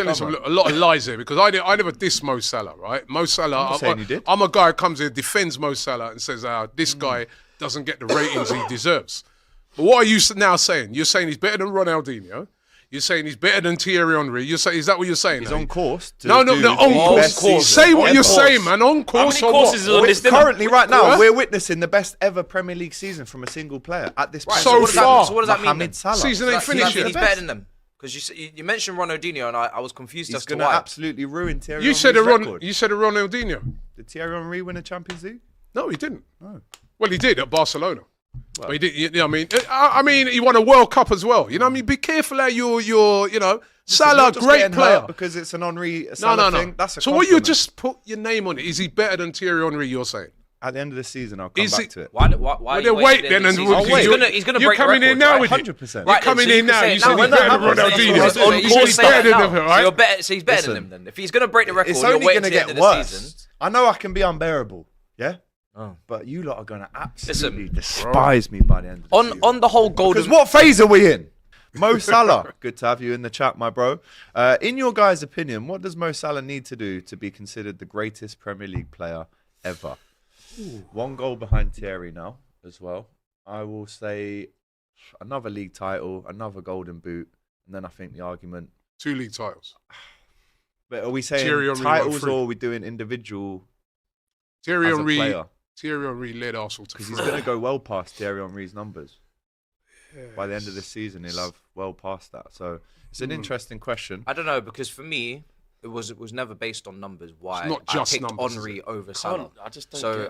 Listen, a lot of lies here because I never diss Mo Salah, right? Mo Salah, I'm not saying you did. I'm a guy who comes here, defends Mo Salah and says, this guy doesn't get the ratings he deserves. But what are you now saying? You're saying he's better than Ronaldinho. You're saying he's better than Thierry Henry. Is that what you're saying? He's on course. No, on course. Say what you're saying, man. On course. How many courses is on this? Currently, right now, we're witnessing the best ever Premier League season from a single player at this point. So far. So what does that mean? Mohamed Salah. Season ain't finished yet. He's better than them. Because you mentioned Ronaldinho, and I was confused as to why. He's going to absolutely ruin Thierry You Henry's record. You said a Ronaldinho. Did Thierry Henry win a Champions League? No, he didn't. No. Well, he did at Barcelona. Well, but he did. You know what I mean? He won a World Cup as well. You know what I mean? Be careful how you're Salah, great player. Because it's an Henry Salah thing. That's a so what you just put your name on it? Is he better than Thierry Henry? You're saying? At the end of the season, I'll come back to it. Why then wait then and he's gonna break the record. In now with 100%. You're coming in now. You said he's better than Ronaldinho. He's better than them. So he's better than them then. If he's gonna break the record, it's only going to get worse. I know I can be unbearable. Yeah. But you lot are going to absolutely despise me by the end of the season. On the whole golden... Because what phase are we in? Mo Salah, good to have you in the chat, my bro. In your guys' opinion, what does Mo Salah need to do to be considered the greatest Premier League player ever? One goal behind Thierry now as well. I will say another league title, another golden boot, and then I think the argument... 2 league titles. But are we saying titles or are we doing individual Thierry as Henry, a player? Thierry Henry led Arsenal to 3. Because he's going to go well past Thierry Henry's numbers. By the end of this season, he'll have well past that. So it's an interesting question. I don't know, because for me, it was never based on numbers. Why not just I picked numbers, Henry over Salah.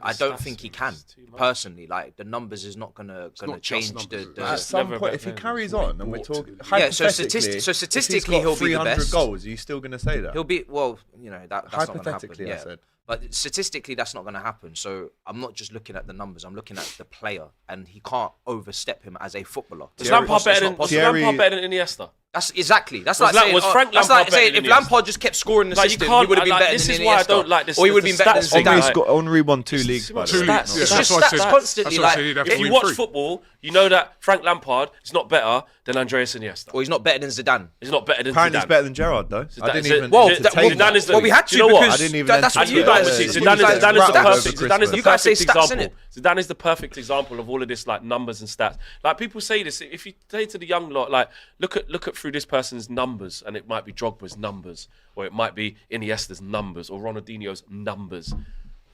I don't think he can personally. Like the numbers is not gonna change the. At some point, if he carries on, and we're talking, so statistically, he'll be the best. 300 goals. Are you still going to say that? He'll be that's not going to happen. Hypothetically, I said. But statistically, that's not going to happen. So I'm not just looking at the numbers. I'm looking at the player, and he can't overstep him as a footballer. Is Lampard better than Iniesta? That's exactly. That's like saying, if Lampard just kept scoring the system, he would have been better than Iniesta. This is why I don't like this. Or he would have been better than Zidane. Henry won 2 leagues. It's just stats constantly. If you watch football, you know that Frank Lampard is not better than Andreas Iniesta. Or he's not better than Zidane. He's not better than Zidane. Apparently he's better than Gerrard, though. I didn't even Zidane is the... Well, we had to, you know what? because I didn't even that's what you guys... Zidane is the perfect example. Zidane is the perfect example of all of this, like, numbers and stats. Like, people say this, if you say to the young lot, like, look at through this person's numbers, and it might be Drogba's numbers, or it might be Iniesta's numbers, or Ronaldinho's numbers.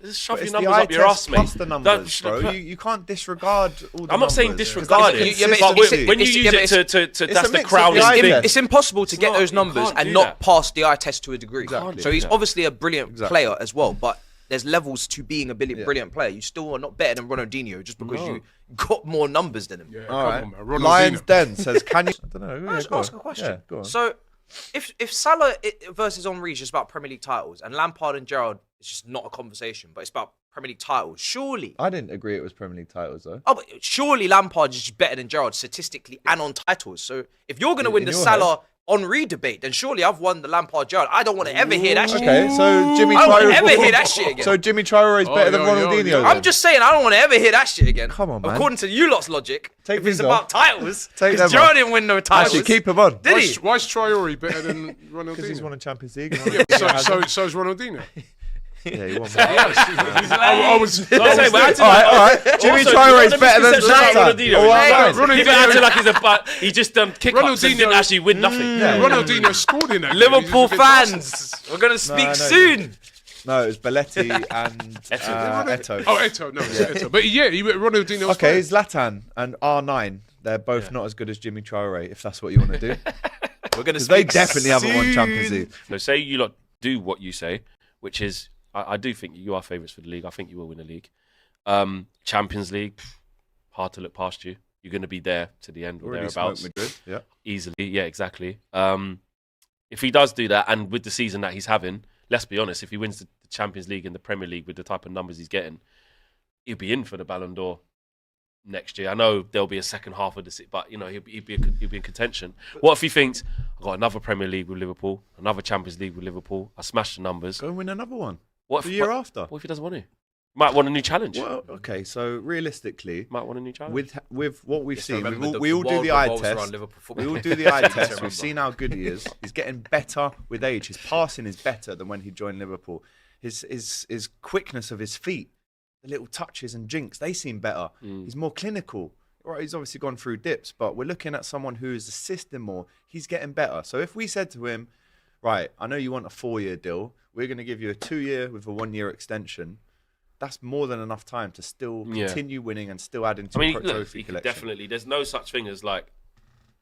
Just shove your numbers up your ass, mate. Plus the numbers, bro. You can't disregard all the I'm not saying disregard it, but when you use it to that's the crown. It's impossible to get those numbers and not pass the eye test to a degree. So he's obviously a brilliant player as well, but there's levels to being a brilliant player. You still are not better than Ronaldinho just because you got more numbers than him. Yeah, all right. Lions Den says, can you... I don't know. Ask a question. Yeah, go on. So if Salah versus Henry is just about Premier League titles and Lampard and Gerrard is just not a conversation, but it's about Premier League titles, surely... I didn't agree it was Premier League titles, though. Oh, but surely Lampard is just better than Gerrard statistically and on titles. So if you're going to win the Salah... Henry debate, then surely I've won the Lampard Gerrard. I don't want to ever hear that shit. Okay, so Jimmy Traore... I don't want to ever hear that shit again. So Jimmy Traore is better than Ronaldinho. I'm just saying, I don't want to ever hear that shit again. Come on, man. According to you lot's logic, if it's about titles, because Gerrard didn't win no titles. Actually, keep him on. Did he? Why is Traore better than Ronaldinho? Because he's won a Champions League. So is Ronaldinho. Yeah, he won. I was. All right. Jimmy Traore is better than Zlatan. People acting like he just kick ups and didn't actually win nothing. Ronaldinho scored in that. Liverpool fans, we're gonna speak soon. No, it was Belletti and Eto'o. Oh, Eto'o, no, it's Eto'o. But yeah, Ronaldinho. Okay, Zlatan and R9. They're both not as good as Jimmy Traore, if that's what you want to do. We're gonna. They definitely haven't won Champions League. So say you lot do what you say, which is. I do think you are favourites for the league. I think you will win the league. Champions League, hard to look past you. You're going to be there to the end or thereabouts. Madrid, yeah. Easily, yeah, exactly. If he does do that, and with the season that he's having, let's be honest, if he wins the Champions League and the Premier League with the type of numbers he's getting, he'll be in for the Ballon d'Or next year. I know there'll be a second half of the season, but he'll be in contention. What if he thinks, I've got another Premier League with Liverpool, another Champions League with Liverpool, I smashed the numbers. Go and win another one. What the year after? What if he doesn't want to? Might want a new challenge. Well, okay, so realistically, Might want a new challenge. with what we've seen, remember we all do world the eye revolves around test. Liverpool football. We all do the eye test. We've seen how good he is. He's getting better with age. His passing is better than when he joined Liverpool. His quickness of his feet, the little touches and jinks, they seem better. He's more clinical. Right, he's obviously gone through dips, but we're looking at someone who is assisting more. He's getting better. So if we said to him, right, I know you want a 4-year deal. We're going to give you a 2-year with a 1-year extension. That's more than enough time to still continue winning and still add into your trophy collection. Definitely. There's no such thing as like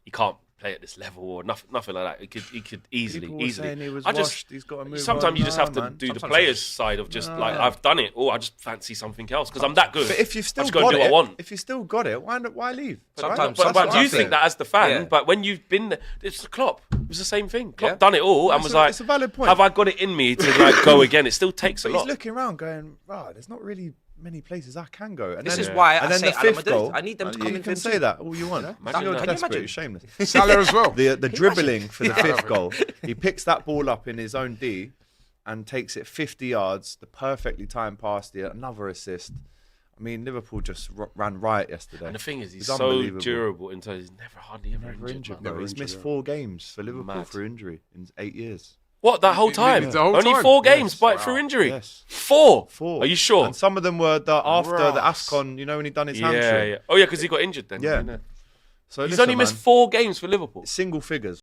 he can't play at this level or nothing like that. He could easily. People were saying he was I just washed, he's got to move sometimes on. you just have to man. do the Sometimes players' side of just like I've done it, or I just fancy something else because I'm that good. But if you've still I just go got and do it, what I want. if you still got it, why leave? Sometimes- But That's you what I think that as the fan, Yeah. but when you've been there, it's Klopp. It was the same thing. Klopp Yeah. done it all and It's was a- like, it's a valid point. have I got it in me to like go again? It still takes a But lot. he's looking around going, right, there's not really many places I can go. And This then, is why and I then say the Real fifth Madrid. goal. I need them to come you in can for say two. that all you want. Imagine You're that. Can you desperate, imagine? you're shameless. Salah as well. The dribbling for the fifth goal, he picks that ball up in his own D and takes it 50 yards, the perfectly timed pass there, another assist. I mean, Liverpool just ran riot yesterday. And the thing is, he's It's so unbelievable. durable in terms he's never hardly ever Never injured, man. bro. He's missed 4 games for Liverpool Mad. for injury in 8 years. What, that whole time? The whole Only time? 4 games Yes. but through injury? Yes. 4? 4. Are you sure? And some of them were after the Ross. AFCON, you know, when he done his Yeah, hamstring. yeah. Oh, yeah, because he got injured then. Yeah. didn't he? So He's listen, only missed man, 4 games for Liverpool. single figures.